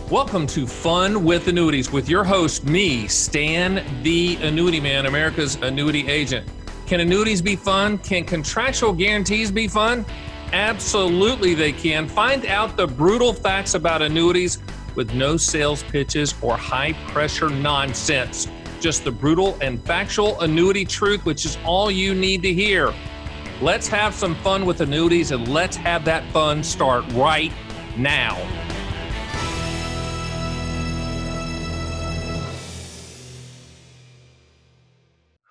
Welcome to Fun with Annuities with your host, me, Stan the Annuity Man, America's annuity agent. Can annuities be fun? Can contractual guarantees be fun? Absolutely they can. Find out the brutal facts about annuities with no sales pitches or high-pressure nonsense. Just the brutal and factual annuity truth, which is all you need to hear. Let's have some fun with annuities, and let's have that fun start right now.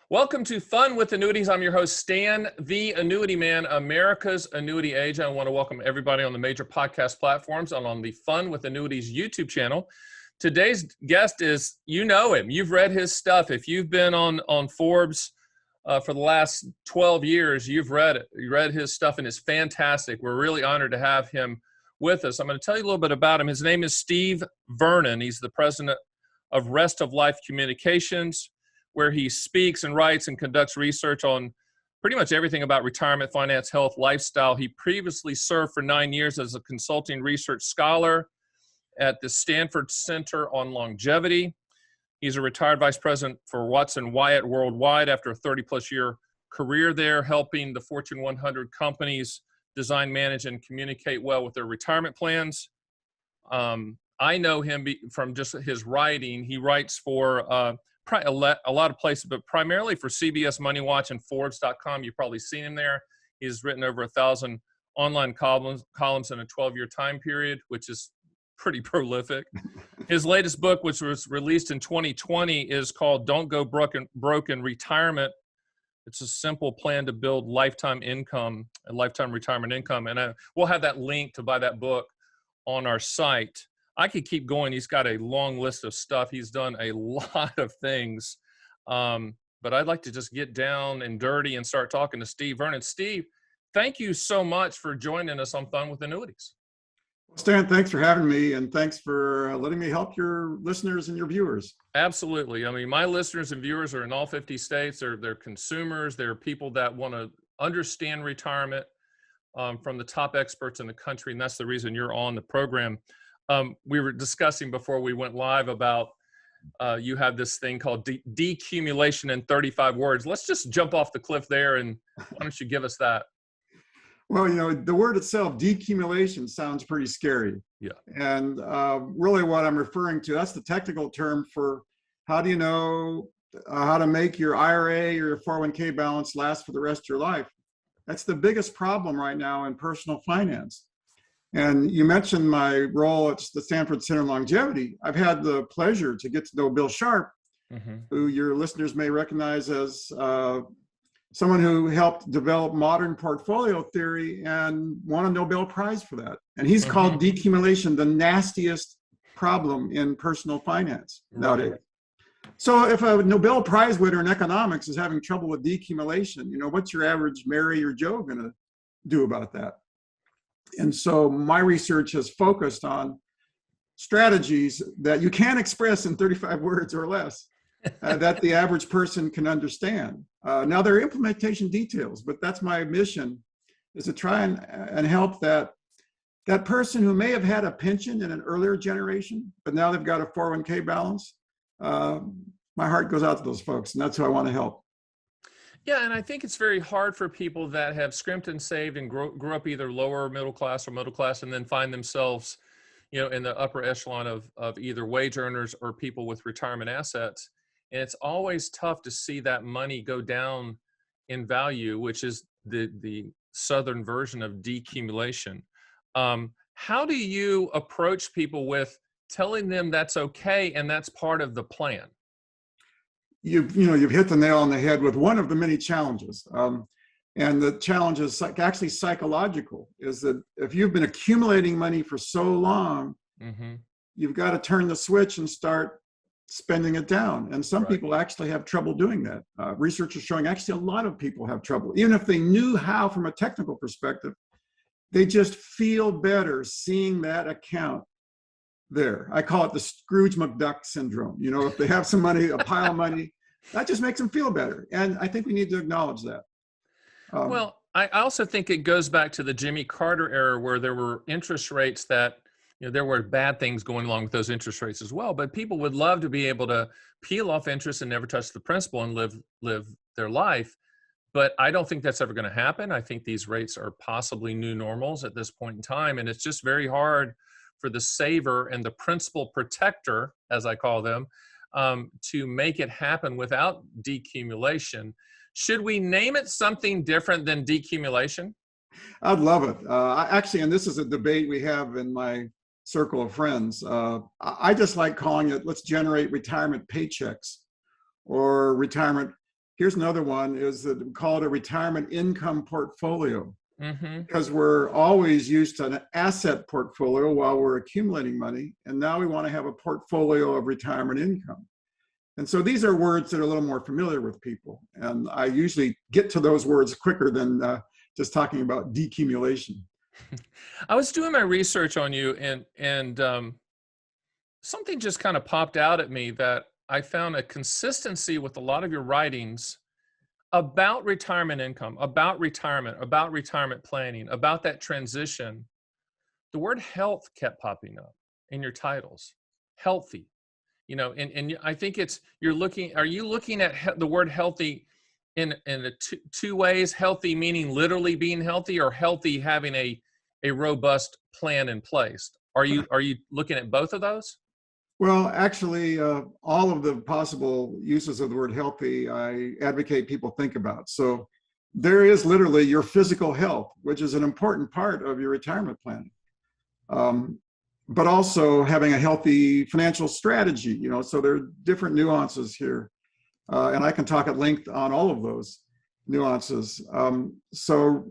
Welcome to Fun with Annuities. I'm your host, Stan the Annuity Man, America's annuity agent. I want to welcome everybody on the major podcast platforms and on the Fun with Annuities YouTube channel. Today's guest is, you know him. You've read his stuff. If you've been on Forbes for the last 12 years, you've read it. You read his stuff, and it's fantastic. We're really honored to have him with us. I'm going to tell you a little bit about him. His name is Steve Vernon. He's the president of Rest of Life Communications, where he speaks and writes and conducts research on pretty much everything about retirement, finance, health, lifestyle. He previously served for 9 years as a consulting research scholar at the Stanford Center on Longevity. He's a retired vice president for Watson Wyatt Worldwide after a 30-plus year career there, helping the Fortune 100 companies design, manage, and communicate well with their retirement plans. I know him from just his writing. He writes for a lot of places, but primarily for CBS Money Watch and Forbes.com. You've probably seen him there. He's written over 1,000 online columns in a 12-year time period, which is pretty prolific. His latest book, which was released in 2020, is called Don't Go Broke in Retirement. It's a simple plan to build lifetime income and lifetime retirement income. And we'll have that link to buy that book on our site. I could keep going. He's got a long list of stuff. He's done a lot of things. But I'd like to just get down and dirty and start talking to Steve Vernon. Steve, thank you so much for joining us on Fun with Annuities. Stan, thanks for having me, and thanks for letting me help your listeners and your viewers. Absolutely. I mean, my listeners and viewers are in all 50 states. They're consumers. They're people that want to understand retirement from the top experts in the country, and that's the reason you're on the program. We were discussing before we went live about you have this thing called decumulation in 35 words. Let's just jump off the cliff there, and why don't you give us that? Well, you know, the word itself, decumulation, sounds pretty scary. Yeah. And really what I'm referring to, that's the technical term for how do you know how to make your IRA or your 401k balance last for the rest of your life. That's the biggest problem right now in personal finance. And you mentioned my role at the Stanford Center on Longevity. I've had the pleasure to get to know Bill Sharp, who your listeners may recognize as someone who helped develop modern portfolio theory and won a Nobel Prize for that. And he's called decumulation the nastiest problem in personal finance nowadays. So if a Nobel Prize winner in economics is having trouble with decumulation, you know, what's your average Mary or Joe going to do about that? And so my research has focused on strategies that you can express in 35 words or less that the average person can understand. Now there are implementation details, but that's my mission, is to try and help that person who may have had a pension in an earlier generation, but now they've got a 401k balance. My heart goes out to those folks, and that's who I want to help. Yeah, and I think it's very hard for people that have scrimped and saved and grew up either lower middle class or middle class, and then find themselves, you know, in the upper echelon of either wage earners or people with retirement assets. And it's always tough to see that money go down in value, which is the Southern version of decumulation. How do you approach people with telling them that's okay and that's part of the plan? You've hit the nail on the head with one of the many challenges. And the challenge is actually psychological, is that if you've been accumulating money for so long, you've got to turn the switch and start spending it down. And some people actually have trouble doing that. Research is showing actually a lot of people have trouble. Even if they knew how from a technical perspective, they just feel better seeing that account there. I call it the Scrooge McDuck syndrome. You know, if they have some money, a pile of money, that just makes them feel better. And I think we need to acknowledge that. Well, I also think it goes back to the Jimmy Carter era, where there were interest rates that there were bad things going along with those interest rates as well, but people would love to be able to peel off interest and never touch the principal and live their life. But I don't think that's ever going to happen. I think these rates are possibly new normals at this point in time. And it's just very hard for the saver and the principal protector, as I call them, to make it happen without decumulation. Should we name it something different than decumulation? I'd love it. Actually, and this is a debate we have in my circle of friends. I just like calling it, let's generate retirement paychecks or retirement. Here's another one, is that we call it a retirement income portfolio. Because we're always used to an asset portfolio while we're accumulating money. And now we want to have a portfolio of retirement income. And so these are words that are a little more familiar with people. And I usually get to those words quicker than just talking about decumulation. I was doing my research on you, and something just kind of popped out at me that I found a consistency with a lot of your writings about retirement income, about retirement planning, about that transition. The word health kept popping up in your titles. Healthy, and I think are you looking at the word healthy in two ways? Healthy meaning literally being healthy, or healthy having a robust plan in place? Are you looking at both of those? Well, actually, all of the possible uses of the word healthy, I advocate people think about. So there is literally your physical health, which is an important part of your retirement planning. But also having a healthy financial strategy, so there are different nuances here. And I can talk at length on all of those nuances. So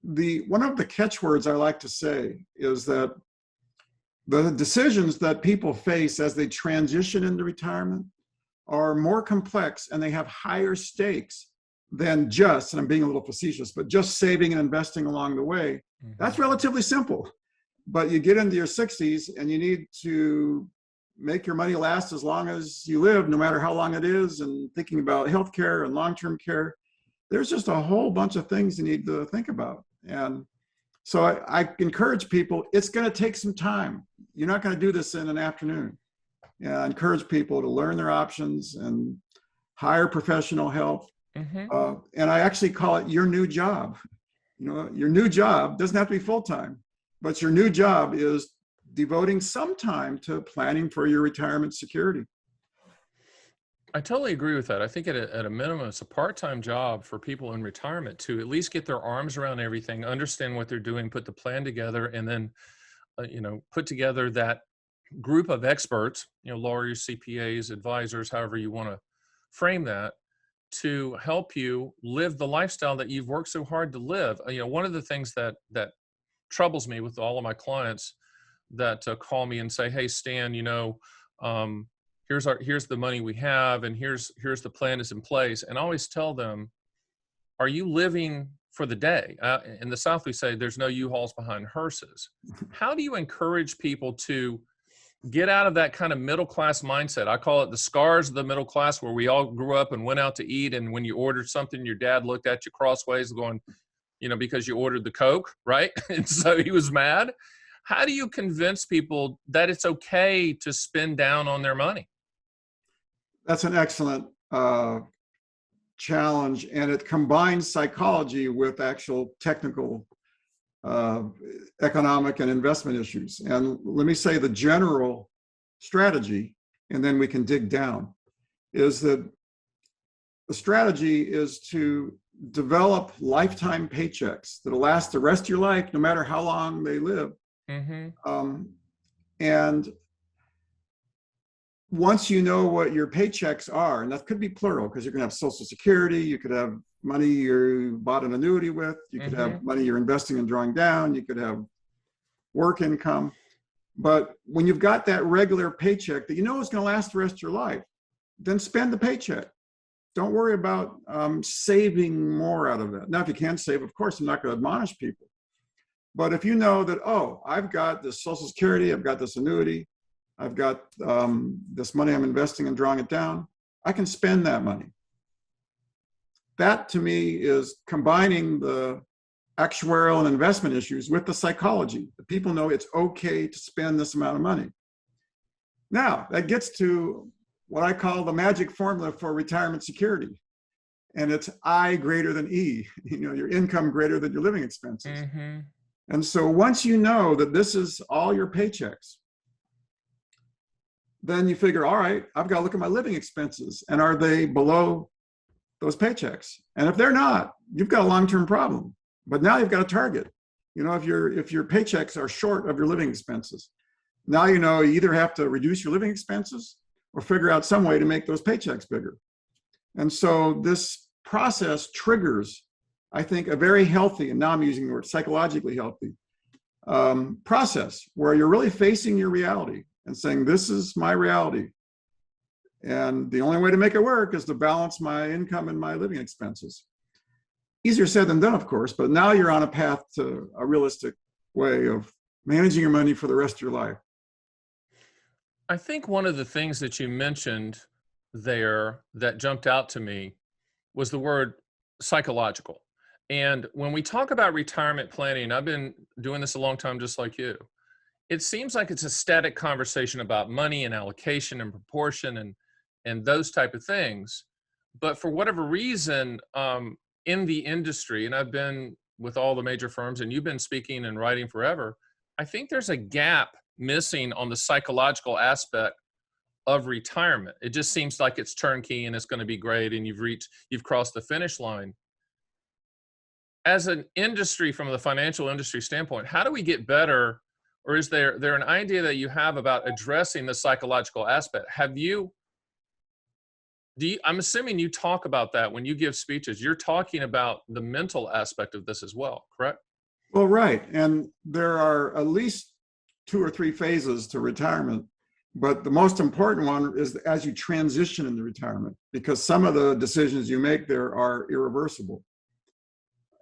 one of the catchwords I like to say is that the decisions that people face as they transition into retirement are more complex, and they have higher stakes than just, and I'm being a little facetious, but just saving and investing along the way. That's relatively simple. But you get into your 60s and you need to make your money last as long as you live, no matter how long it is, and thinking about healthcare and long-term care. There's just a whole bunch of things you need to think about. And so I encourage people, it's going to take some time. You're not going to do this in an afternoon. I encourage people to learn their options and hire professional help. And I actually call it your new job. Your new job doesn't have to be full-time, but your new job is devoting some time to planning for your retirement security. I totally agree with that. I think at a minimum, it's a part-time job for people in retirement to at least get their arms around everything, understand what they're doing, put the plan together, and then, put together that group of experts, lawyers, CPAs, advisors, however you want to frame that, to help you live the lifestyle that you've worked so hard to live. One of the things that troubles me with all of my clients that call me and say, "Hey, Stan, here's the money we have, and here's the plan is in place." And I always tell them, are you living for the day? In the South, we say there's no U-Hauls behind hearses. How do you encourage people to get out of that kind of middle-class mindset? I call it the scars of the middle class, where we all grew up and went out to eat, and when you ordered something, your dad looked at you crossways going, because you ordered the Coke, right? And so he was mad. How do you convince people that it's okay to spend down on their money? That's an excellent challenge, and it combines psychology with actual technical economic and investment issues. And let me say the general strategy, and then we can dig down, is that the strategy is to develop lifetime paychecks that'll last the rest of your life, no matter how long they live. And once you know what your paychecks are, and that could be plural, because you're going to have Social Security, you could have money you bought an annuity with, you could have money you're investing and drawing down, you could have work income. But when you've got that regular paycheck that is going to last the rest of your life, then spend the paycheck. Don't worry about saving more out of it. Now, if you can save, of course, I'm not going to admonish people. But if you know that, I've got this Social Security, I've got this annuity, I've got this money I'm investing and drawing it down, I can spend that money. That, to me, is combining the actuarial and investment issues with the psychology. The people know it's okay to spend this amount of money. Now, that gets to what I call the magic formula for retirement security. And it's I greater than E, your income greater than your living expenses. Mm-hmm. And so once you know that this is all your paychecks, then you figure, all right, I've got to look at my living expenses. And are they below those paychecks? And if they're not, you've got a long-term problem. But now you've got a target. If your paychecks are short of your living expenses, now you either have to reduce your living expenses or figure out some way to make those paychecks bigger. And so this process triggers, I think, a very healthy, and now I'm using the word psychologically healthy, process where you're really facing your reality and saying, this is my reality. And the only way to make it work is to balance my income and my living expenses. Easier said than done, of course, but now you're on a path to a realistic way of managing your money for the rest of your life. I think one of the things that you mentioned there that jumped out to me was the word psychological. And when we talk about retirement planning, I've been doing this a long time, just like you. It seems like it's a static conversation about money and allocation and proportion and those type of things. But for whatever reason, in the industry, and I've been with all the major firms, and you've been speaking and writing forever, I think there's a gap missing on the psychological aspect of retirement. It just seems like it's turnkey and it's going to be great and you've crossed the finish line. As an industry, from the financial industry standpoint, how do we get better? Or is there an idea that you have about addressing the psychological aspect? I'm assuming you talk about that when you give speeches. You're talking about the mental aspect of this as well, correct? Well, right. And there are at least 2 or 3 phases to retirement. But the most important one is as you transition into retirement, because some of the decisions you make there are irreversible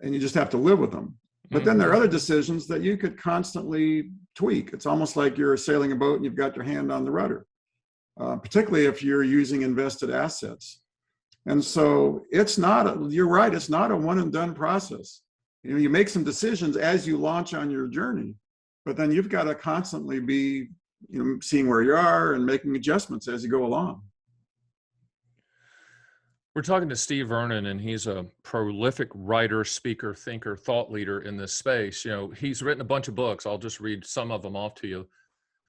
and you just have to live with them. But then there are other decisions that you could constantly tweak. It's almost like you're sailing a boat and you've got your hand on the rudder, particularly if you're using invested assets. And so you're right, it's not a one and done process. You make some decisions as you launch on your journey, but then you've got to constantly be seeing where you are and making adjustments as you go along. We're talking to Steve Vernon, and he's a prolific writer, speaker, thinker, thought leader in this space. He's written a bunch of books. I'll just read some of them off to you.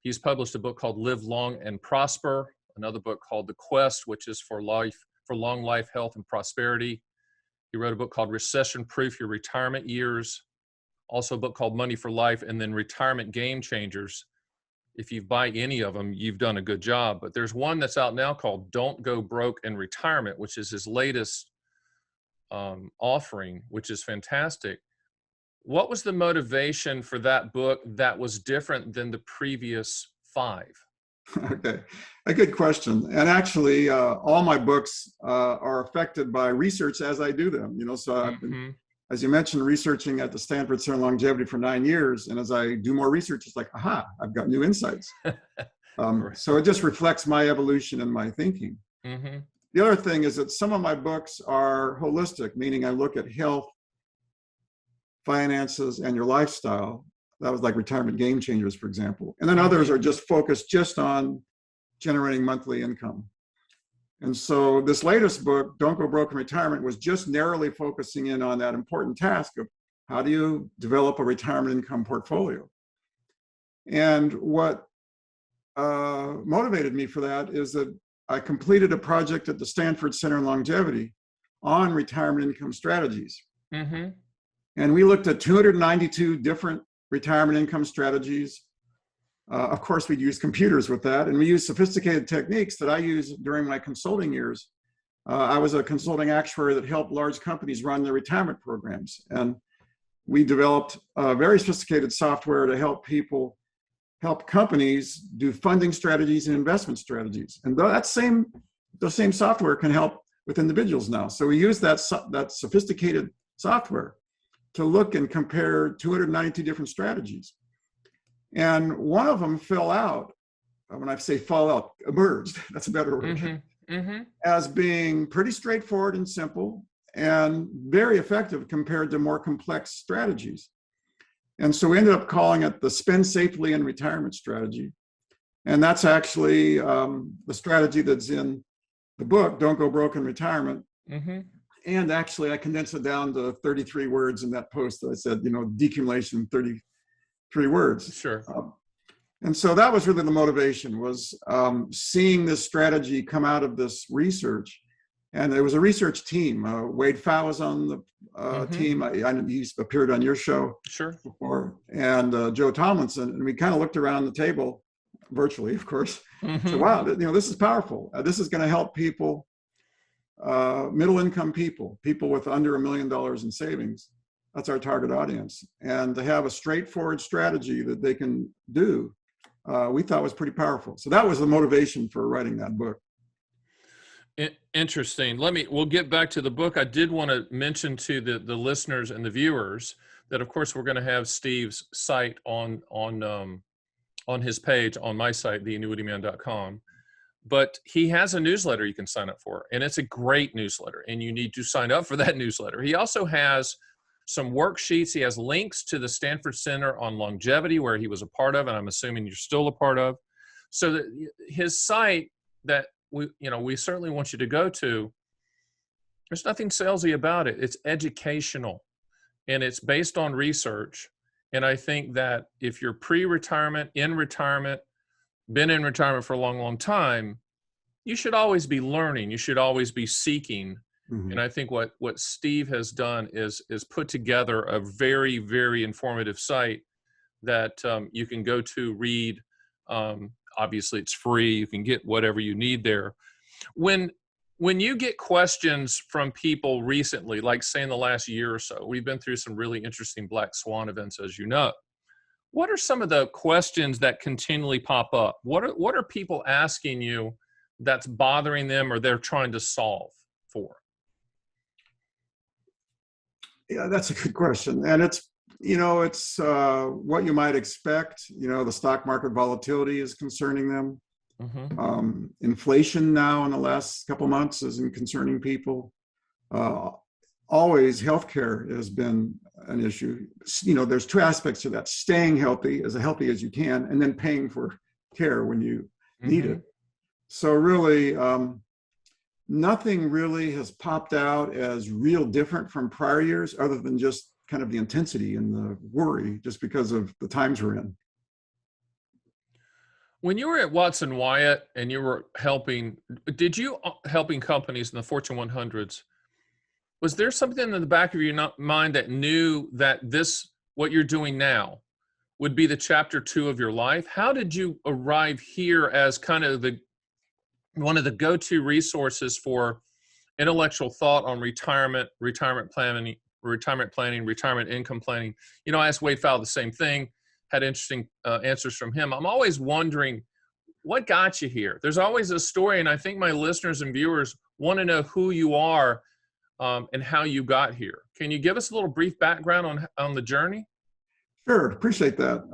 He's published a book called Live Long and Prosper, another book called The Quest, which is for long life, health, and prosperity. He wrote a book called Recession Proof Your Retirement Years, also a book called Money for Life, and then Retirement Game Changers. If you buy any of them, you've done a good job. But there's one that's out now called Don't Go Broke in Retirement, which is his latest offering, which is fantastic. What was the motivation for that book that was different than the previous 5? Okay, a good question. And actually, all my books are affected by research as I do them. So I've been, as you mentioned, researching at the Stanford Center Longevity for 9 years. And as I do more research, it's like, aha, I've got new insights. So it just reflects my evolution and my thinking. The other thing is that some of my books are holistic, meaning I look at health, finances, and your lifestyle. That was like Retirement Game Changers, for example. And then others are just focused just on generating monthly income. And so this latest book, Don't Go Broke in Retirement, was just narrowly focusing in on that important task of how do you develop a retirement income portfolio? And what motivated me for that is that I completed a project at the Stanford Center on Longevity on retirement income strategies. And we looked at 292 different retirement income strategies. Of course, we'd use computers with that, and we use sophisticated techniques that I used during my consulting years. I was a consulting actuary that helped large companies run their retirement programs, and we developed very sophisticated software to help companies do funding strategies and investment strategies. And those same software can help with individuals now. So we use that sophisticated software to look and compare 292 different strategies. And one of them fell out. When I say fall out, emerged, that's a better word, as being pretty straightforward and simple and very effective compared to more complex strategies. And so we ended up calling it the Spend Safely in Retirement strategy. And that's actually the strategy that's in the book, Don't Go Broke in Retirement. Mm-hmm. And actually, I condensed it down to 33 words in that post that I said, decumulation, 33 words. Sure. And so that was really the motivation, was seeing this strategy come out of this research. And there was a research team. Wade Pfau was on the team. He's appeared on your show before. And Joe Tomlinson. And we kind of looked around the table, virtually, of course. So, wow, this is powerful. This is going to help people, middle-income people with under $1 million in savings. That's our target audience. And to have a straightforward strategy that they can do, we thought was pretty powerful. So that was the motivation for writing that book. Interesting. We'll get back to the book. I did want to mention to the listeners and the viewers that, of course, we're going to have Steve's site on his page on my site, theannuityman.com. But he has a newsletter you can sign up for, and it's a great newsletter, and you need to sign up for that newsletter. He also has some worksheets. He has links to the Stanford Center on Longevity, where he was a part of, and I'm assuming you're still a part of. So that his site that we certainly want you to go to, there's nothing salesy about it. It's educational, and it's based on research. And I think that if you're pre-retirement, in retirement, been in retirement for a long, long time, you should always be learning. You should always be seeking. Mm-hmm. And I think what Steve has done is put together a very, very informative site that you can go to read. Obviously, it's free. You can get whatever you need there. When you get questions from people recently, like say in the last year or so, we've been through some really interesting black swan events, as you know. What are some of the questions that continually pop up? What are people asking you that's bothering them or they're trying to solve for? Yeah, that's a good question. And it's what you might expect. The stock market volatility is concerning them. Mm-hmm. Inflation now in the last couple of months isn't concerning people. Always healthcare has been an issue. There's two aspects to that: staying healthy as you can, and then paying for care when you need it. So really, nothing really has popped out as real different from prior years, other than just kind of the intensity and the worry, just because of the times we're in. When you were at Watson Wyatt and you were helping companies in the Fortune 100s, was there something in the back of your mind that knew that what you're doing now would be the chapter 2 of your life? How did you arrive here as kind of one of the go-to resources for intellectual thought on retirement planning, retirement income planning? I asked Wade Pfau the same thing, had interesting answers from him. I'm always wondering, what got you here? There's always a story, and I think my listeners and viewers want to know who you are and how you got here. Can you give us a little brief background on the journey? Sure, appreciate that.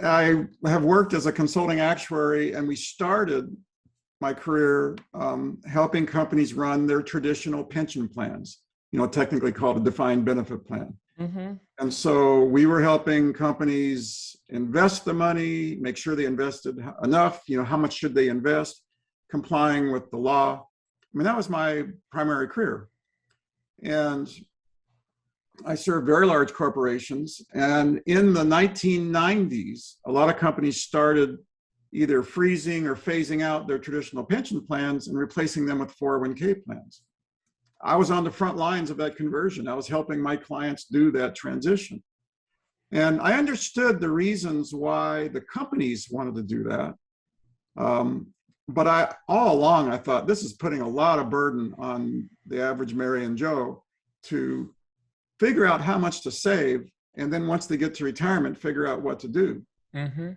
I have worked as a consulting actuary, and we started my career helping companies run their traditional pension plans, technically called a defined benefit plan. Mm-hmm. And so we were helping companies invest the money, make sure they invested enough, how much should they invest, complying with the law. I mean, that was my primary career. And I served very large corporations. And in the 1990s, a lot of companies started either freezing or phasing out their traditional pension plans and replacing them with 401k plans. I was on the front lines of that conversion. I was helping my clients do that transition. And I understood the reasons why the companies wanted to do that. But all along, I thought this is putting a lot of burden on the average Mary and Joe to figure out how much to save. And then once they get to retirement, figure out what to do. Mm-hmm.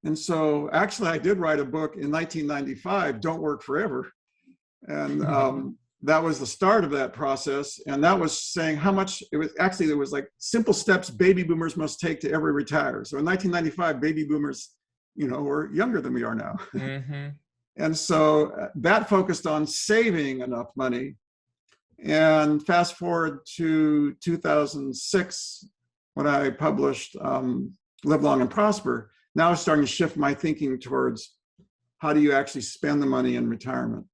And so actually, I did write a book in 1995, Don't Work Forever. And that was the start of that process. And that was saying how much there was like simple steps baby boomers must take to ever retire. So in 1995, baby boomers, were younger than we are now. Mm-hmm. And so that focused on saving enough money And fast forward to 2006, when I published Live Long and Prosper, now I was starting to shift my thinking towards how do you actually spend the money in retirement.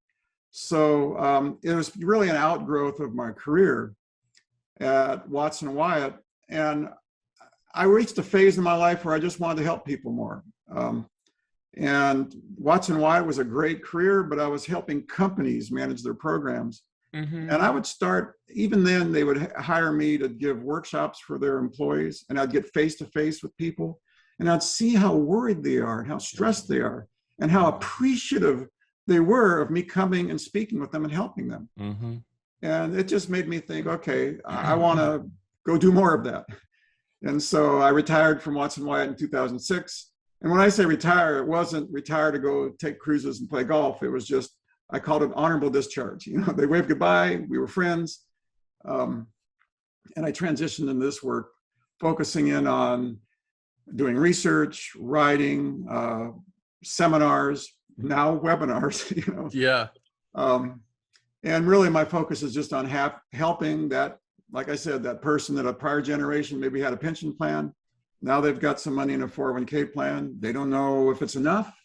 So it was really an outgrowth of my career at Watson Wyatt. And I reached a phase in my life where I just wanted to help people more. And Watson Wyatt was a great career, but I was helping companies manage their programs. Mm-hmm. And I would start, even then, they would hire me to give workshops for their employees, and I'd get face-to-face with people, and I'd see how worried they are and how stressed they are and how appreciative they were of me coming and speaking with them and helping them. Mm-hmm. And it just made me think, okay, I want to go do more of that. And so I retired from Watson Wyatt in 2006. And when I say retire, it wasn't retire to go take cruises and play golf. It was just, I called it honorable discharge. You know, they waved goodbye, we were friends. And I transitioned into this work, focusing in on doing research, writing, seminars, now webinars, you know. Yeah. And really my focus is just on helping that, like I said, that person that a prior generation maybe had a pension plan. Now they've got some money in a 401k plan. They don't know if it's enough.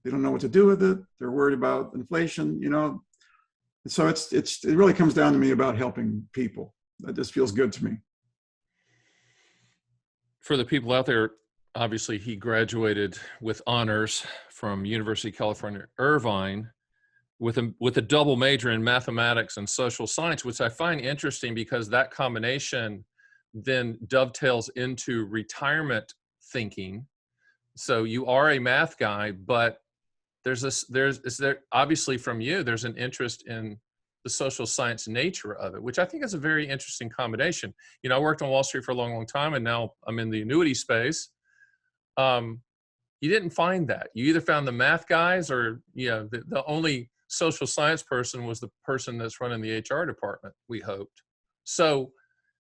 They don't know what to do with it. They're worried about inflation, you know. So it really comes down to me about helping people. That just feels good to me. For the people out there, obviously he graduated with honors from University of California, Irvine, with a double major in mathematics and social science, which I find interesting because that combination then dovetails into retirement thinking. So you are a math guy, but obviously from you, there's an interest in the social science nature of it, which I think is a very interesting combination. You know, I worked on Wall Street for a long, long time, and now I'm in the annuity space. You didn't find that. You either found the math guys or, you know, the only social science person was the person that's running the HR department, we hoped. So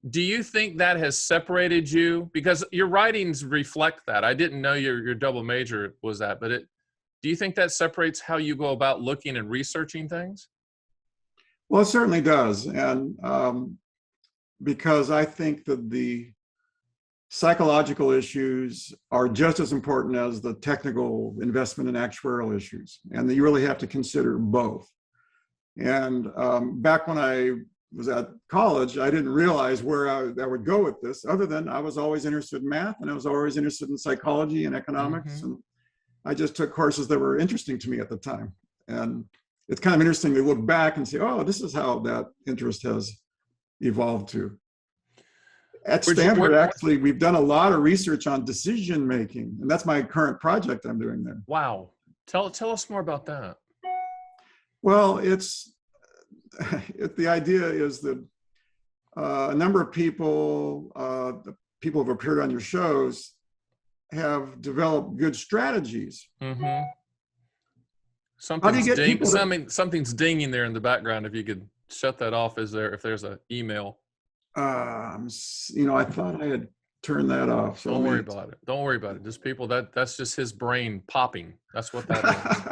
do you think that has separated you? Because your writings reflect that. I didn't know your double major was that, but do you think that separates how you go about looking and researching things? Well, it certainly does. And because I think that the psychological issues are just as important as the technical investment and actuarial issues, and that you really have to consider both. And back when I was at college, I didn't realize where I would go with this, other than I was always interested in math, and I was always interested in psychology and economics. Mm-hmm. And I just took courses that were interesting to me at the time. And it's kind of interesting to look back and say, oh, this is how that interest has evolved to. At Stanford, actually, we've done a lot of research on decision making, and that's my current project I'm doing there. Wow. Tell us more about that. Well, the idea is that a number of people, the people who have appeared on your shows, have developed good strategies. Mm-hmm. Something's dinging there in the background. If you could shut that off, if there's an email. I thought I had turned that off. So Don't worry about it. Just people, that's just his brain popping. That's what that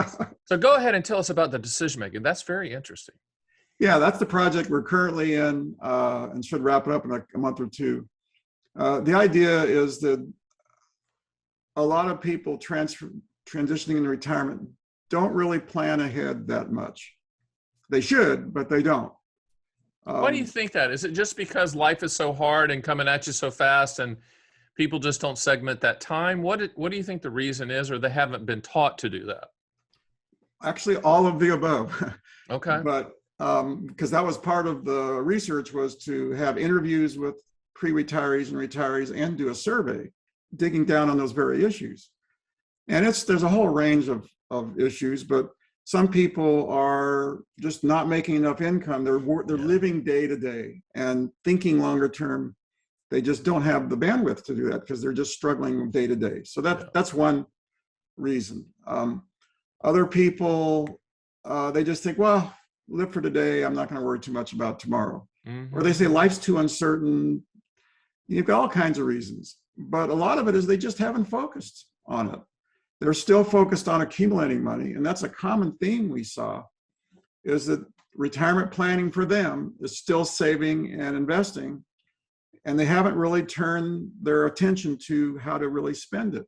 is. So go ahead and tell us about the decision making. That's very interesting. Yeah, that's the project we're currently in, and should wrap it up in a month or two. The idea is that a lot of people transitioning into retirement don't really plan ahead that much. They should, but they don't. Why do you think that? Is it just because life is so hard and coming at you so fast and people just don't segment that time? What do you think the reason is, or they haven't been taught to do that? Actually, all of the above. Okay. But because that was part of the research, was to have interviews with pre-retirees and retirees and do a survey digging down on those very issues. And there's a whole range of issues, but some people are just not making enough income. They're living day to day and thinking longer term. They just don't have the bandwidth to do that because they're just struggling day to day. So that's one reason. Other people, they just think, well, live for today. I'm not going to worry too much about tomorrow. Mm-hmm. Or they say life's too uncertain. You've got all kinds of reasons. But a lot of it is they just haven't focused on it. They're still focused on accumulating money. And that's a common theme we saw, is that retirement planning for them is still saving and investing, and they haven't really turned their attention to how to really spend it.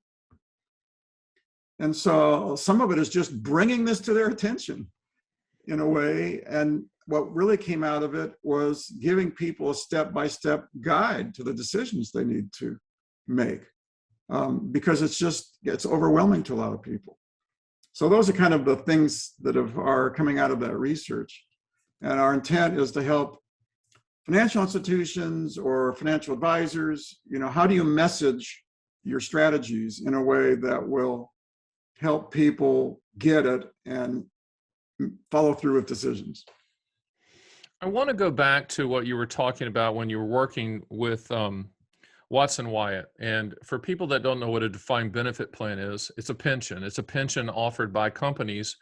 And so some of it is just bringing this to their attention in a way. And what really came out of it was giving people a step-by-step guide to the decisions they need to make, because it's overwhelming to a lot of people. So those are kind of the things that are coming out of that research. And our intent is to help financial institutions or financial advisors, how do you message your strategies in a way that will help people get it and follow through with decisions? I want to go back to what you were talking about when you were working with Watson Wyatt. And for people that don't know what a defined benefit plan is, it's a pension. It's a pension offered by companies.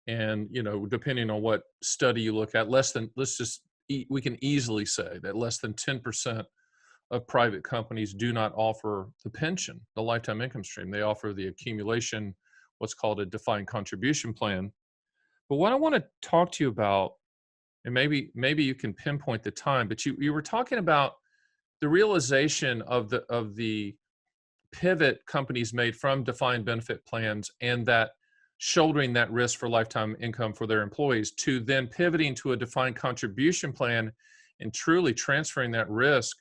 And, depending on what study you look at, we can easily say that less than 10% of private companies do not offer the pension, the lifetime income stream. They offer the accumulation, what's called a defined contribution plan. But what I want to talk to you about, and maybe you can pinpoint the time, but you were talking about the realization of the pivot companies made from defined benefit plans and that shouldering that risk for lifetime income for their employees to then pivoting to a defined contribution plan and truly transferring that risk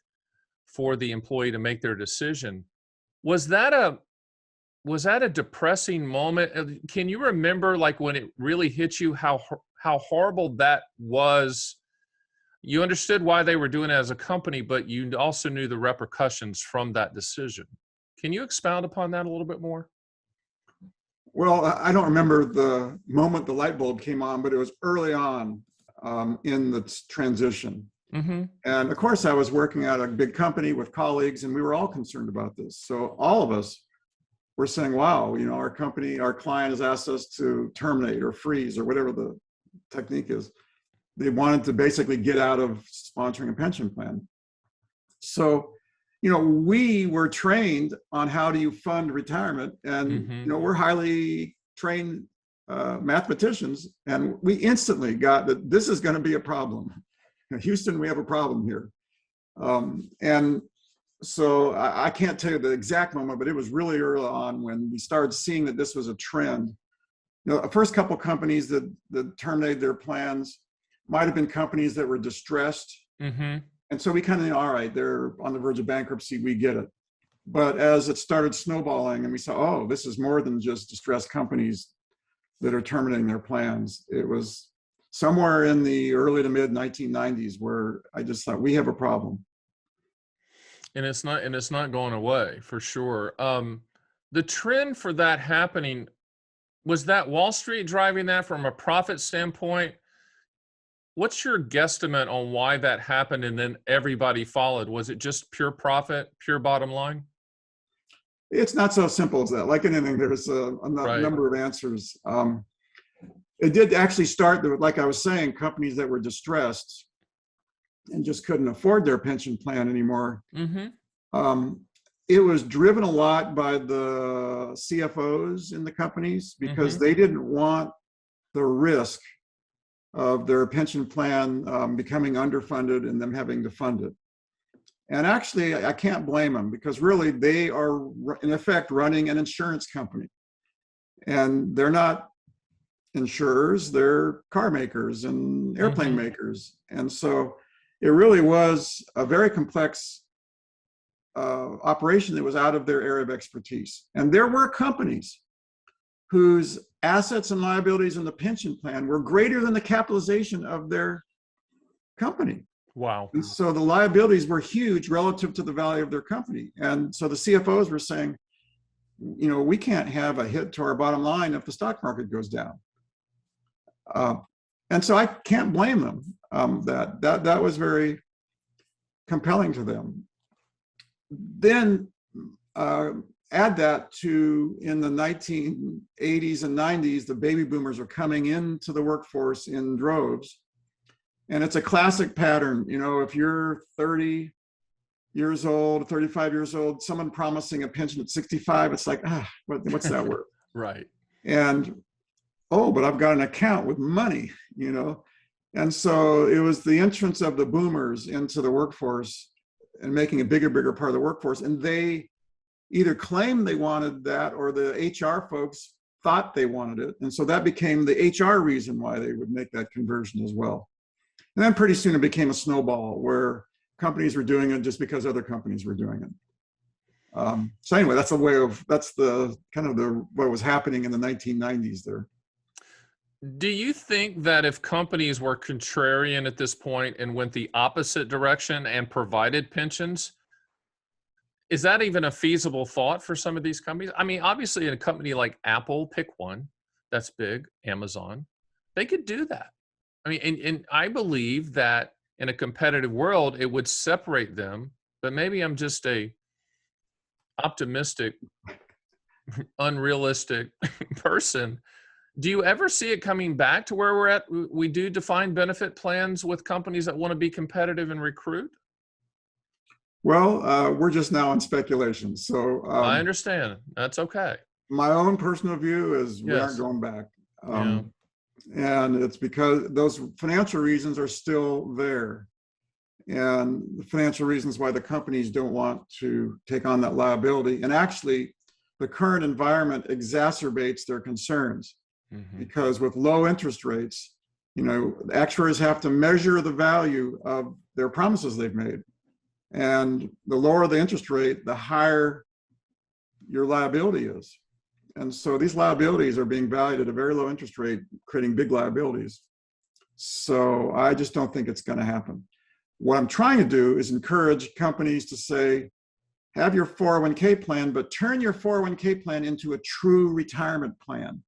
for the employee to make their decision. Was that a depressing moment? Can you remember when it really hit you how horrible that was? You understood why they were doing it as a company, but you also knew the repercussions from that decision. Can you expound upon that a little bit more? Well, I don't remember the moment the light bulb came on, but it was early on in the transition. Mm-hmm. And of course, I was working at a big company with colleagues, and we were all concerned about this. So all of us were saying, wow, our client has asked us to terminate or freeze or whatever the technique is. They wanted to basically get out of sponsoring a pension plan. So, we were trained on how do you fund retirement, and, mm-hmm. We're highly trained mathematicians, and we instantly got that this is going to be a problem. Houston, we have a problem here. And so I can't tell you the exact moment, but it was really early on when we started seeing that this was a trend. The first couple of companies that terminated their plans might have been companies that were distressed. Mm-hmm. And so we kind of, all right, they're on the verge of bankruptcy, we get it. But as it started snowballing and we saw, oh, this is more than just distressed companies that are terminating their plans. It was somewhere in the early to mid 1990s where I just thought we have a problem. And it's not going away for sure. The trend for that happening, was that Wall Street driving that from a profit standpoint? What's your guesstimate on why that happened and then everybody followed? Was it just pure profit, pure bottom line? It's not so simple as that. Like anything, there's a number of answers. It did actually start, like I was saying, companies that were distressed and just couldn't afford their pension plan anymore. Mm-hmm. It was driven a lot by the CFOs in the companies because mm-hmm. they didn't want the risk of their pension plan becoming underfunded and them having to fund it. And actually, I can't blame them because really they are, in effect, running an insurance company. And they're not insurers, they're car makers and airplane mm-hmm. makers. And so it really was a very complex operation that was out of their area of expertise. And there were companies whose assets and liabilities in the pension plan were greater than the capitalization of their company. Wow. And so the liabilities were huge relative to the value of their company. And so the CFOs were saying, we can't have a hit to our bottom line if the stock market goes down. And so I can't blame them. That was very compelling to them. Then add that to in the 1980s and 90s, the baby boomers are coming into the workforce in droves. And it's a classic pattern. If you're 30 years old, 35 years old, someone promising a pension at 65, it's like, what's that worth? Right. And, but I've got an account with money, And so it was the entrance of the boomers into the workforce and making a bigger part of the workforce. And they either claimed they wanted that or the HR folks thought they wanted it. And so that became the HR reason why they would make that conversion as well. And then pretty soon it became a snowball where companies were doing it just because other companies were doing it. So anyway, that's the kind of what was happening in the 1990s there. Do you think that if companies were contrarian at this point and went the opposite direction and provided pensions, is that even a feasible thought for some of these companies? I mean, obviously in a company like Apple, pick one that's big, Amazon, they could do that. I mean, and I believe that in a competitive world, it would separate them, but maybe I'm just a optimistic, unrealistic person. Do you ever see it coming back to where we're at? We do defined benefit plans with companies that want to be competitive and recruit? Well, we're just now in speculation. So I understand. That's okay. my own personal view is we aren't Yes. going back. Yeah. And it's because those financial reasons are still there. And the financial reasons why the companies don't want to take on that liability. And actually, the current environment exacerbates their concerns because with low interest rates, the actuaries have to measure the value of their promises they've made. And the lower the interest rate, the higher your liability is. And so these liabilities are being valued at a very low interest rate, creating big liabilities. So I just don't think it's going to happen. What I'm trying to do is encourage companies to say, have your 401k plan, but turn your 401k plan into a true retirement plan.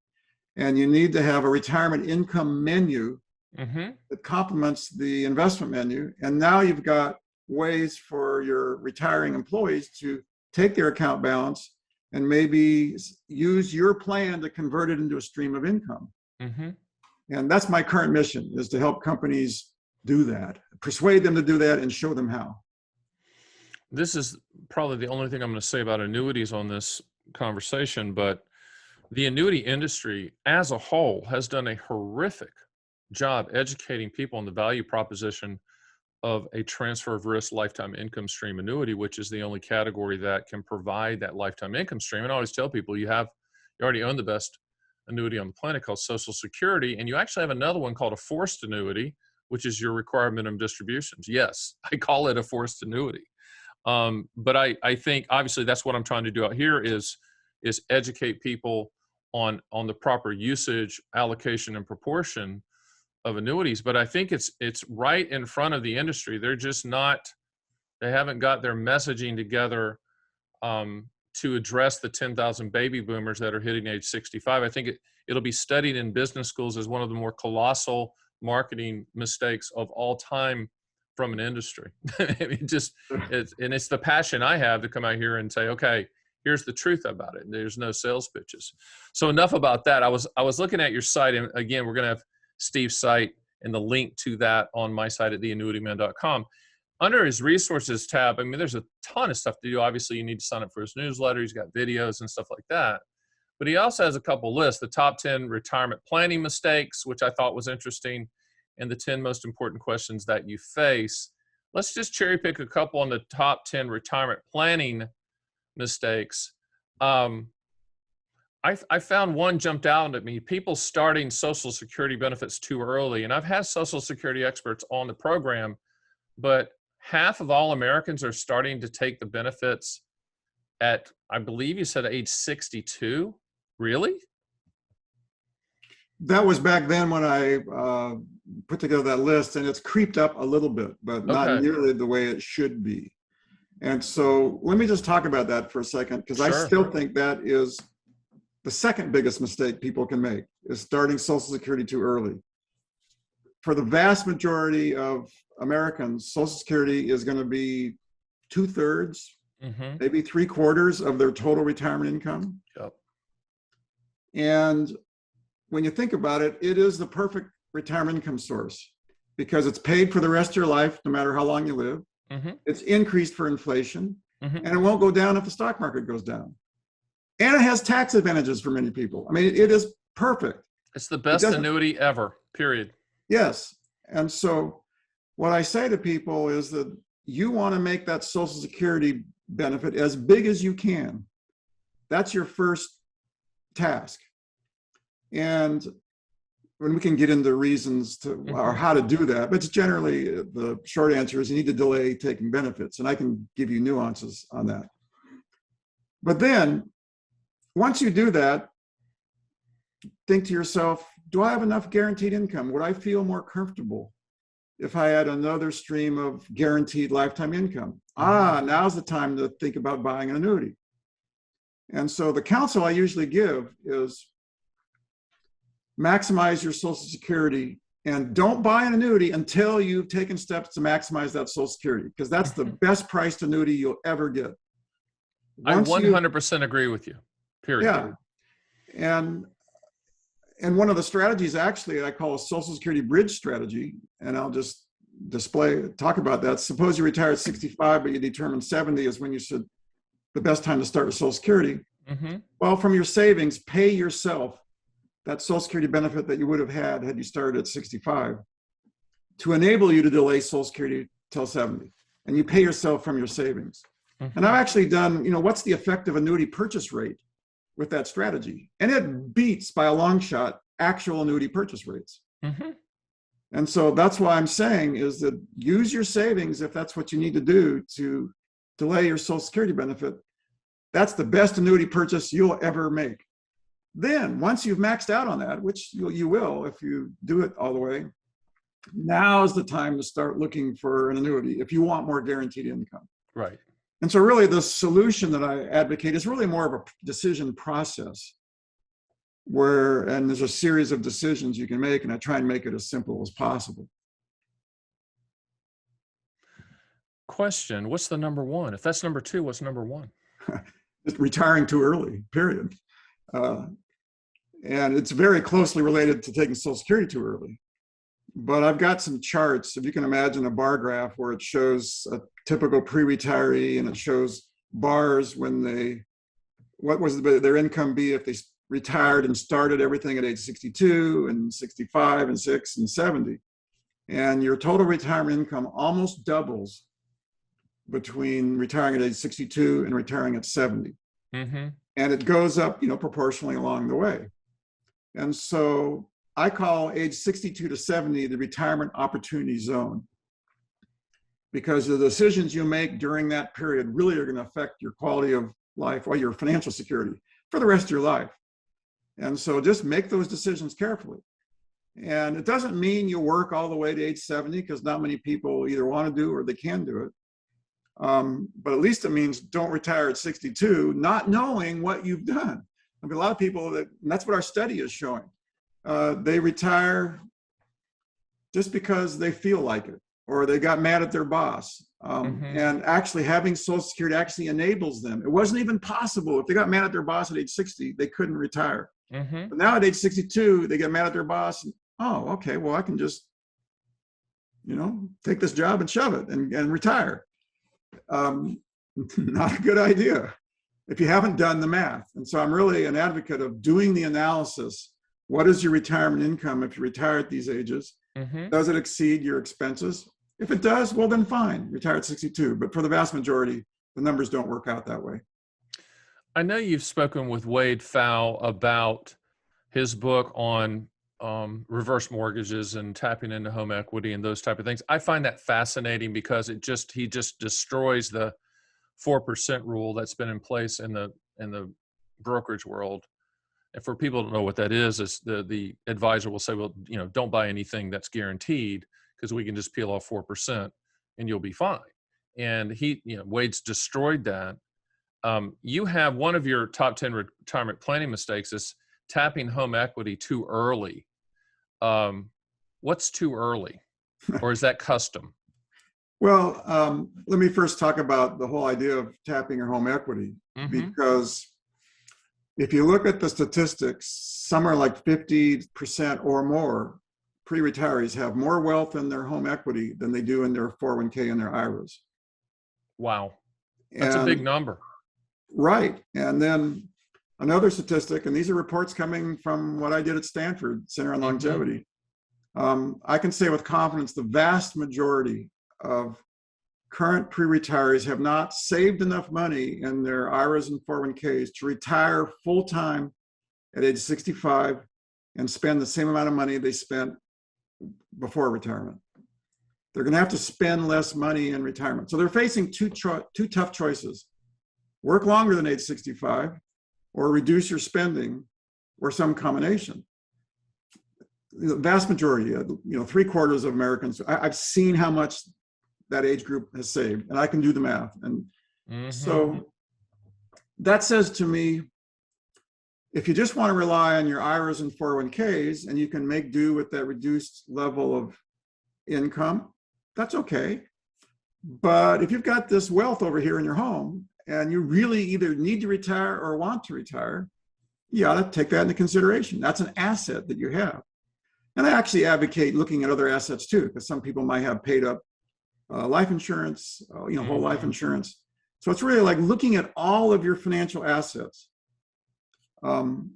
And you need to have a retirement income menu that complements the investment menu. And now you've got ways for your retiring employees to take their account balance and maybe use your plan to convert it into a stream of income. And that's my current mission, is to help companies do that, persuade them to do that and show them how. This is probably the only thing I'm going to say about annuities on this conversation, but the annuity industry as a whole has done a horrific job educating people on the value proposition of a transfer of risk lifetime income stream annuity, which is the only category that can provide that lifetime income stream. And I always tell people you already own the best annuity on the planet called Social Security, and you actually have another one called a forced annuity, which is your required minimum distributions. Yes, I call it a forced annuity. But I think obviously that's what I'm trying to do out here is educate people on the proper usage, allocation, and proportion of annuities. But I think it's right in front of the industry. They haven't got their messaging together to address the 10,000 baby boomers that are hitting age 65. I think it'll be studied in business schools as one of the more colossal marketing mistakes of all time from an industry. I mean, it's the passion I have to come out here and say, okay, here's the truth about it. There's no sales pitches. So enough about that. I was looking at your site, and again, we're going to have Steve's site and the link to that on my site at theannuityman.com. Under his resources tab, I mean, there's a ton of stuff to do. Obviously, you need to sign up for his newsletter. He's got videos and stuff like that. But he also has a couple lists, the top 10 retirement planning mistakes, which I thought was interesting, and the 10 most important questions that you face. Let's just cherry pick a couple on the top 10 retirement planning mistakes. I found one jumped out at me, people starting Social Security benefits too early. And I've had Social Security experts on the program, but half of all Americans are starting to take the benefits at, I believe you said age 62. Really? That was back then when I put together that list, and it's creeped up a little bit, but not nearly the way it should be. And so let me just talk about that for a second, because I still think that is the second biggest mistake people can make, is starting Social Security too early. For the vast majority of Americans, Social Security is going to be 2/3, maybe 3/4 of their total retirement income. Yep. And when you think about it, it is the perfect retirement income source because it's paid for the rest of your life, no matter how long you live. It's increased for inflation, and it won't go down if the stock market goes down. And it has tax advantages for many people. I mean, it is perfect. It's the best annuity ever, period. Yes. And so what I say to people is that you want to make that Social Security benefit as big as you can. That's your first task. And when we can get into reasons to or how to do that, but it's generally the short answer is you need to delay taking benefits, and I can give you nuances on that. But then once you do that, think to yourself, do I have enough guaranteed income? Would I feel more comfortable if I had another stream of guaranteed lifetime income? Now's the time to think about buying an annuity. And so the counsel I usually give is maximize your Social Security and don't buy an annuity until you've taken steps to maximize that Social Security, because that's the best priced annuity you'll ever get. I 100% agree with you, period. Yeah. And one of the strategies actually I call a Social Security bridge strategy, and I'll just talk about that. Suppose you retire at 65, but you determine 70 is when you should, the best time to start with Social Security. Well, from your savings, pay yourself that Social Security benefit that you would have had you started at 65 to enable you to delay Social Security till 70. And you pay yourself from your savings. And I've actually done, what's the effective annuity purchase rate with that strategy? And it beats by a long shot actual annuity purchase rates. And so that's why I'm saying is that use your savings if that's what you need to do to delay your Social Security benefit. That's the best annuity purchase you'll ever make. Then once you've maxed out on that, which you will if you do it all the way, now is the time to start looking for an annuity if you want more guaranteed income. Right. And so really the solution that I advocate is really more of a decision process and there's a series of decisions you can make, and I try and make it as simple as possible. Question, what's the number one? If that's number two, what's number one? Just retiring too early, period. And it's very closely related to taking Social Security too early. But I've got some charts, if you can imagine a bar graph where it shows a typical pre-retiree and it shows bars when what was their income be if they retired and started everything at age 62 and 65 and 6 and 70. And your total retirement income almost doubles between retiring at age 62 and retiring at 70. And it goes up, proportionally along the way. And so I call age 62 to 70 the retirement opportunity zone, because the decisions you make during that period really are going to affect your quality of life or your financial security for the rest of your life. And so just make those decisions carefully. And it doesn't mean you work all the way to age 70, because not many people either want to do or they can do it. But at least it means don't retire at 62, not knowing what you've done. I mean, a lot of people and that's what our study is showing. They retire just because they feel like it, or they got mad at their boss. And actually having Social Security actually enables them. It wasn't even possible. If they got mad at their boss at age 60, they couldn't retire. But now at age 62, they get mad at their boss. And, okay, well, I can just, take this job and shove it and retire. Not a good idea if you haven't done the math. And so I'm really an advocate of doing the analysis. What is your retirement income if you retire at these ages? Does it exceed your expenses? If it does, well, then fine, retire at 62. But for the vast majority, the numbers don't work out that way. I know you've spoken with Wade Pfau about his book on reverse mortgages and tapping into home equity and those type of things. I find that fascinating because he just destroys the 4% rule that's been in place in the brokerage world. And for people who don't know what that is the advisor will say, well, don't buy anything that's guaranteed, because we can just peel off 4% and you'll be fine. And Wade's destroyed that. You have one of your top 10 retirement planning mistakes is tapping home equity too early. What's too early, or is that custom? Well, let me first talk about the whole idea of tapping your home equity, because if you look at the statistics, somewhere like 50% or more pre-retirees have more wealth in their home equity than they do in their 401k and their IRAs. Wow. That's a big number. Right. And then another statistic, and these are reports coming from what I did at Stanford Center on Longevity, I can say with confidence, the vast majority of current pre-retirees have not saved enough money in their IRAs and 401ks to retire full-time at age 65 and spend the same amount of money they spent before retirement. They're going to have to spend less money in retirement. So they're facing two tough choices: work longer than age 65 or reduce your spending, or some combination. The vast majority, 3/4 of Americans, I've seen how much that age group has saved, and I can do the math. And so that says to me, if you just want to rely on your IRAs and 401ks and you can make do with that reduced level of income, that's okay. But if you've got this wealth over here in your home and you really either need to retire or want to retire, you ought to take that into consideration. That's an asset that you have. And I actually advocate looking at other assets too, because some people might have paid up life insurance, whole life insurance. So it's really like looking at all of your financial assets. And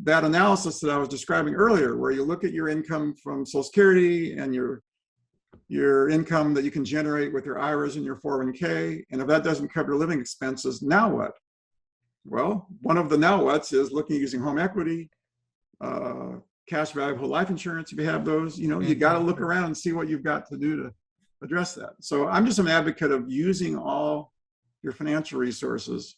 that analysis that I was describing earlier, where you look at your income from Social Security and your income that you can generate with your IRAs and your 401k, and if that doesn't cover your living expenses, now what? Well, one of the now what's is looking at using home equity, cash value whole life insurance. If you have those, you got to look around and see what you've got to do to address that. So I'm just an advocate of using all your financial resources.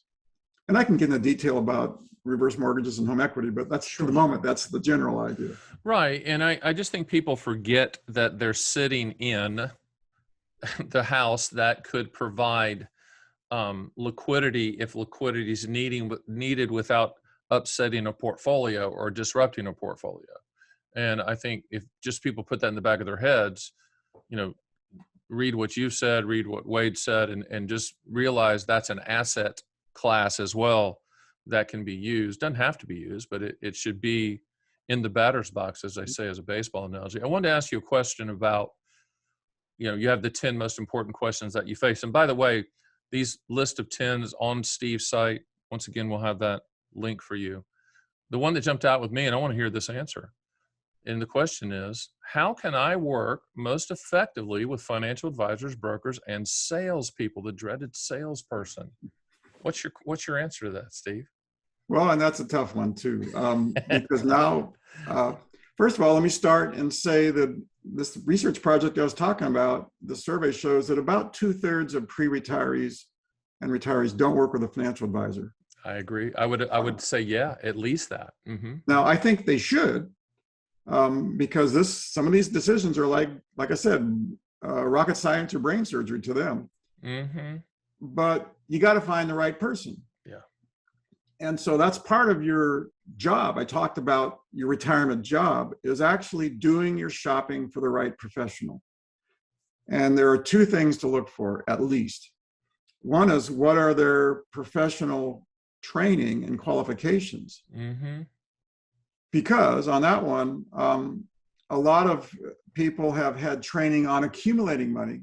And I can get into detail about reverse mortgages and home equity, but that's for the moment, that's the general idea. Right. And I just think people forget that they're sitting in the house that could provide liquidity if liquidity is needed without upsetting a portfolio or disrupting a portfolio. And I think if just people put that in the back of their heads, read what you've said, read what Wade said, and just realize that's an asset class as well that can be used. Doesn't have to be used, but it should be in the batter's box, as I say, as a baseball analogy. I wanted to ask you a question about, you have the 10 most important questions that you face. And by the way, these list of 10 is on Steve's site. Once again, we'll have that link for you. The one that jumped out with me, and I want to hear this answer. And the question is, how can I work most effectively with financial advisors, brokers, and salespeople, the dreaded salesperson? What's your answer to that, Steve? Well, and that's a tough one too, because now, first of all, let me start and say that this research project I was talking about, the survey shows that about 2/3 of pre-retirees and retirees don't work with a financial advisor. I agree. I would say, yeah, at least that. Now, I think they should, because some of these decisions are like I said, rocket science or brain surgery to them. But you got to find the right person. Yeah. And so that's part of your job. I talked about your retirement job is actually doing your shopping for the right professional. And there are two things to look for, at least. One is, what are their professional training and qualifications? Because on that one, a lot of people have had training on accumulating money,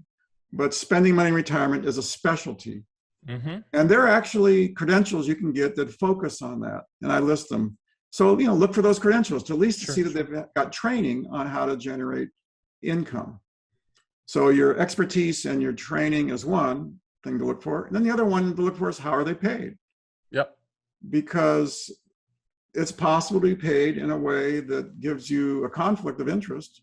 but spending money in retirement is a specialty. And there are actually credentials you can get that focus on that. And I list them. So, look for those credentials to at least see that they've got training on how to generate income. So your expertise and your training is one thing to look for. And then the other one to look for is, how are they paid? Yep. Because it's possible to be paid in a way that gives you a conflict of interest.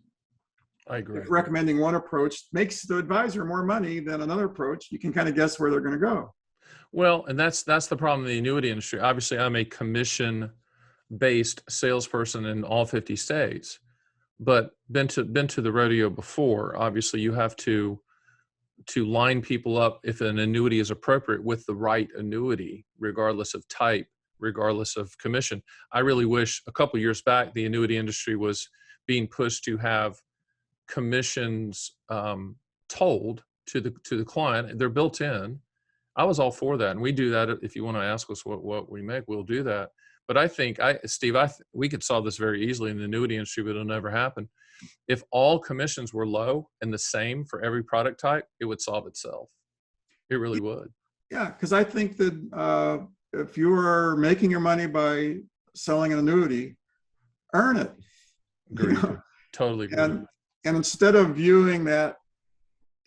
I agree. If recommending one approach makes the advisor more money than another approach, you can kind of guess where they're going to go. Well, and that's the problem in the annuity industry. Obviously, I'm a commission-based salesperson in all 50 states, but been to the rodeo before. Obviously, you have to line people up if an annuity is appropriate with the right annuity, regardless of type, regardless of commission. I really wish a couple of years back the annuity industry was being pushed to have commissions told to the client. They're built in. I was all for that, and we do that. If you want to ask us what we make, we'll do that. But I think, Steve, we could solve this very easily in the annuity industry, but it'll never happen. If all commissions were low and the same for every product type, it would solve itself. It really would. Yeah, because I think that if you are making your money by selling an annuity, earn it. Totally agree. And instead of viewing that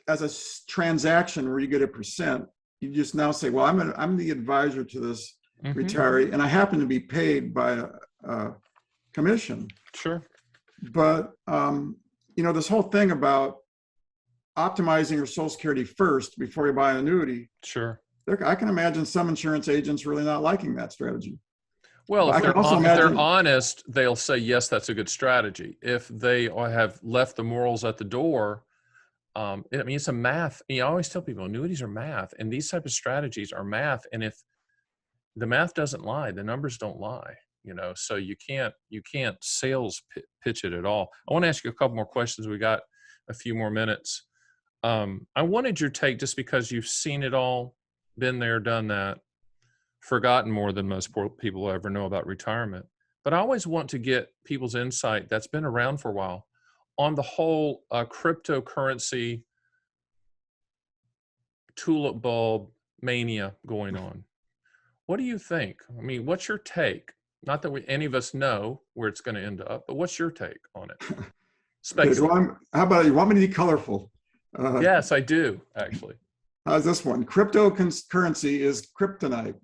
as a transaction where you get a percent, you just now say, well, I'm the advisor to this retiree, and I happen to be paid by a commission. Sure. But, this whole thing about optimizing your Social Security first before you buy an annuity. Sure. I can imagine some insurance agents really not liking that strategy. Well, if they're honest, they'll say, yes, that's a good strategy. If they have left the morals at the door, it's a math. I always tell people annuities are math, and these type of strategies are math. And if the math doesn't lie, the numbers don't lie, so you can't sales pitch it at all. I want to ask you a couple more questions. We got a few more minutes. I wanted your take, just because you've seen it all, been there, done that, forgotten more than most people will ever know about retirement. But I always want to get people's insight that's been around for a while on the whole cryptocurrency tulip bulb mania going on. What do you think? I mean, what's your take? Not that any of us know where it's going to end up, but what's your take on it? Okay, so how about you want me to be colorful? Yes, I do, actually. How's this one? Cryptocurrency is kryptonite.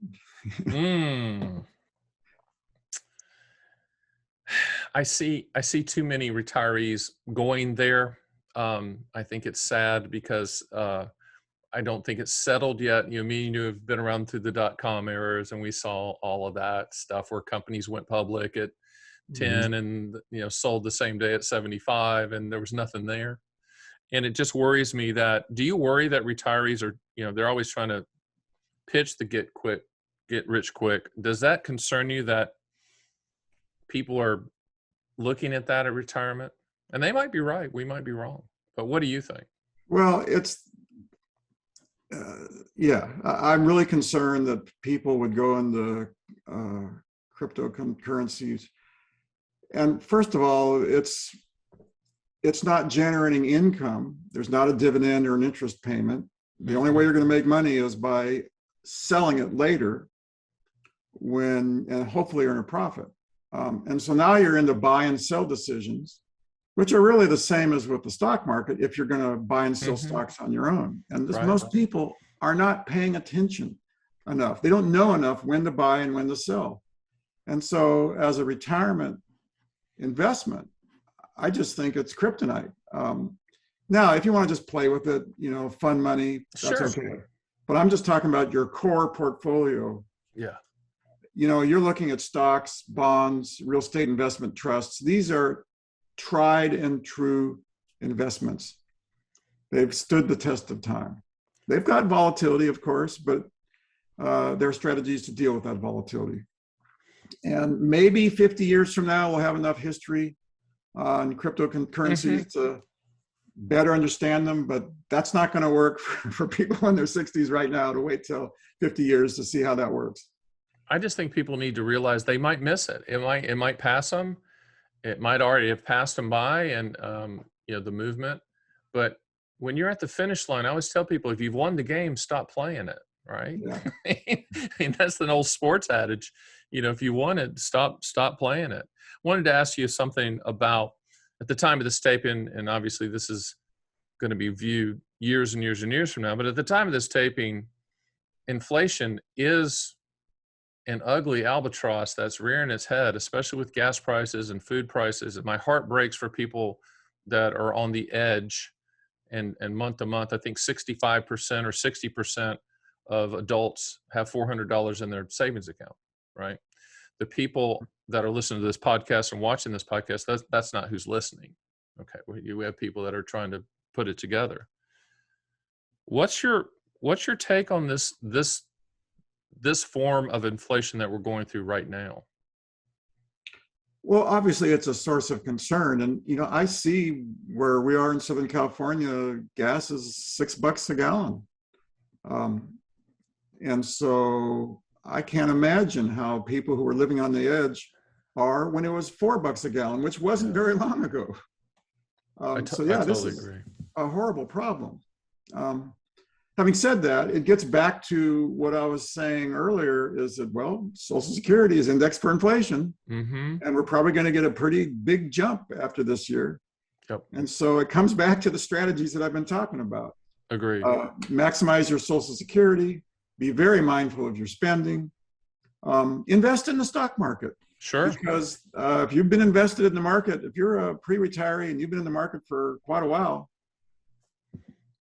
I see too many retirees going there. I think it's sad because I don't think it's settled yet. Me and you have been around through the .com eras, and we saw all of that stuff where companies went public at 10 and sold the same day at 75, and there was nothing there. And it just worries me do you worry that retirees are, they're always trying to pitch the get rich quick. Does that concern you that people are looking at that at retirement? And they might be right, we might be wrong. But what do you think? Well, I'm really concerned that people would go into cryptocurrencies. And first of all, it's not generating income. There's not a dividend or an interest payment. The only way you're going to make money is by selling it later and hopefully earn a profit. And so now you're into buy and sell decisions, which are really the same as with the stock market if you're going to buy and sell stocks on your own. And most people are not paying attention enough. They don't know enough when to buy and when to sell. And so as a retirement investment, I just think it's kryptonite. Now, if you want to just play with it, fund money, that's okay. But I'm just talking about your core portfolio. Yeah. You're looking at stocks, bonds, real estate investment trusts. These are tried and true investments. They've stood the test of time. They've got volatility, of course, but there are strategies to deal with that volatility. And maybe 50 years from now, we'll have enough history on cryptocurrencies to better understand them, but that's not going to work for people in their 60s right now to wait till 50 years to see how that works. I just think people need to realize they might miss it. It might pass them. It might already have passed them by, and the movement. But when you're at the finish line, I always tell people, if you've won the game, stop playing it. Right? Yeah. That's an old sports adage. If you won it, stop playing it. Wanted to ask you something about, at the time of this taping, and obviously this is going to be viewed years and years and years from now, but at the time of this taping, inflation is an ugly albatross that's rearing its head, especially with gas prices and food prices. And my heart breaks for people that are on the edge. And month to month, I think 65% or 60% of adults have $400 in their savings account, right? The people that are listening to this podcast and watching this podcast, that's not who's listening. Okay, we have people that are trying to put it together. What's your take on this form of inflation that we're going through right now? Well, obviously it's a source of concern. And, I see where we are in Southern California, gas is $6 a gallon. And so I can't imagine how people who are living on the edge are when it was $4 a gallon, which wasn't very long ago. This is a horrible problem. Having said that, it gets back to what I was saying earlier, is that, Social Security is indexed for inflation, and we're probably going to get a pretty big jump after this year. Yep. And so it comes back to the strategies that I've been talking about. Agreed. Maximize your Social Security, be very mindful of your spending, invest in the stock market. Sure. Because if you've been invested in the market, if you're a pre-retiree and you've been in the market for quite a while,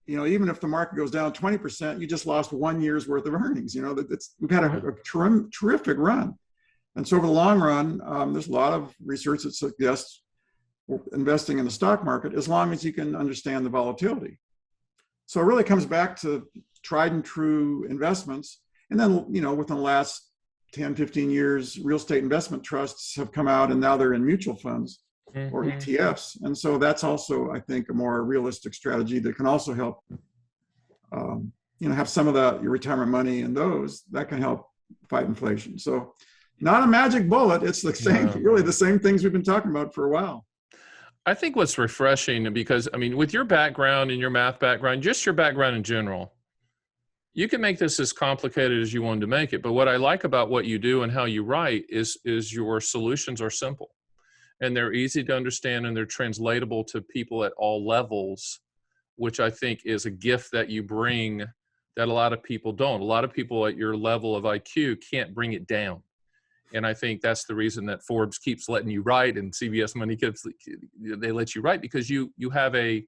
even if the market goes down 20%, you just lost 1 year's worth of earnings. We've had a terrific run. And so over the long run, there's a lot of research that suggests investing in the stock market as long as you can understand the volatility. So it really comes back to tried and true investments. And then, within the last 10, 15 years, real estate investment trusts have come out and now they're in mutual funds or ETFs. And so that's also, I think, a more realistic strategy that can also help, have some of your retirement money in those that can help fight inflation. So not a magic bullet. It's the same, really the same things we've been talking about for a while. I think what's refreshing, because with your background and your math background, just your background in general, you can make this as complicated as you want to make it. But what I like about what you do and how you write is your solutions are simple and they're easy to understand and they're translatable to people at all levels, which I think is a gift that you bring that a lot of people don't. A lot of people at your level of IQ can't bring it down. And I think that's the reason that Forbes keeps letting you write and CBS Money they let you write, because you have a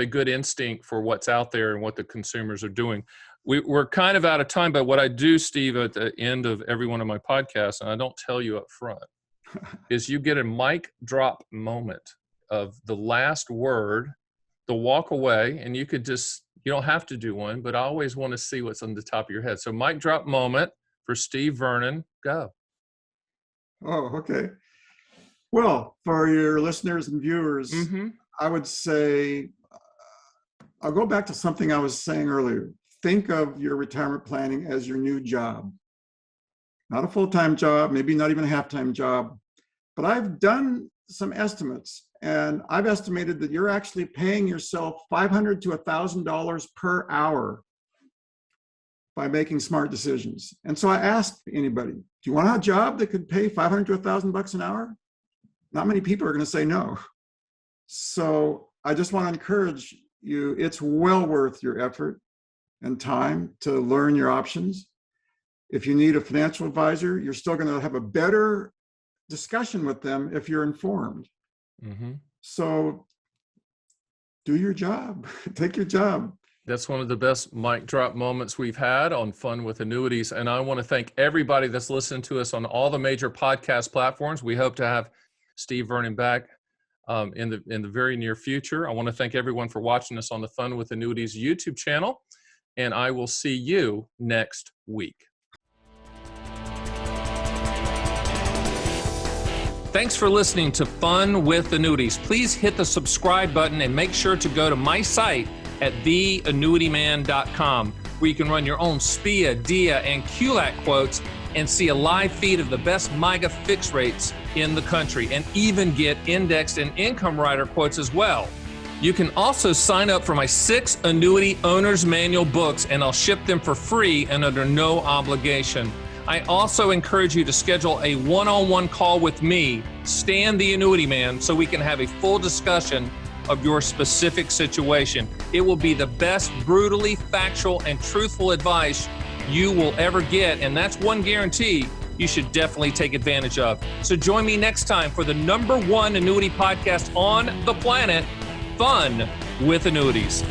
good instinct for what's out there and what the consumers are doing. We're kind of out of time, but what I do, Steve, at the end of every one of my podcasts, and I don't tell you up front, is you get a mic drop moment of the last word, the walk away, and you don't have to do one, but I always want to see what's on the top of your head. So mic drop moment for Steve Vernon, go. Oh, okay. Well, for your listeners and viewers, I would say, I'll go back to something I was saying earlier. Think of your retirement planning as your new job. Not a full-time job, maybe not even a half-time job, but I've done some estimates and I've estimated that you're actually paying yourself $500 to $1,000 per hour by making smart decisions. And so I asked anybody, do you want a job that could pay $500 to $1,000 an hour? Not many people are going to say no. So I just want to encourage you, it's well worth your effort and time to learn your options. If you need a financial advisor, you're still going to have a better discussion with them if you're informed. So do your job, take your job. That's one of the best mic drop moments we've had on Fun with Annuities. And I want to thank everybody that's listened to us on all the major podcast platforms. We hope to have Steve Vernon back in the very near future. I want to thank everyone for watching us on the Fun with Annuities YouTube channel. And I will see you next week. Thanks for listening to Fun with Annuities. Please hit the subscribe button and make sure to go to my site at theannuityman.com, where you can run your own SPIA, DIA, and QLAC quotes and see a live feed of the best MIGA fixed rates in the country, and even get indexed and income rider quotes as well. You can also sign up for my 6 annuity owner's manual books, and I'll ship them for free and under no obligation. I also encourage you to schedule a one-on-one call with me, Stan the Annuity Man, so we can have a full discussion of your specific situation. It will be the best brutally factual and truthful advice you will ever get, and that's one guarantee you should definitely take advantage of. So join me next time for the #1 annuity podcast on the planet, Fun with Annuities.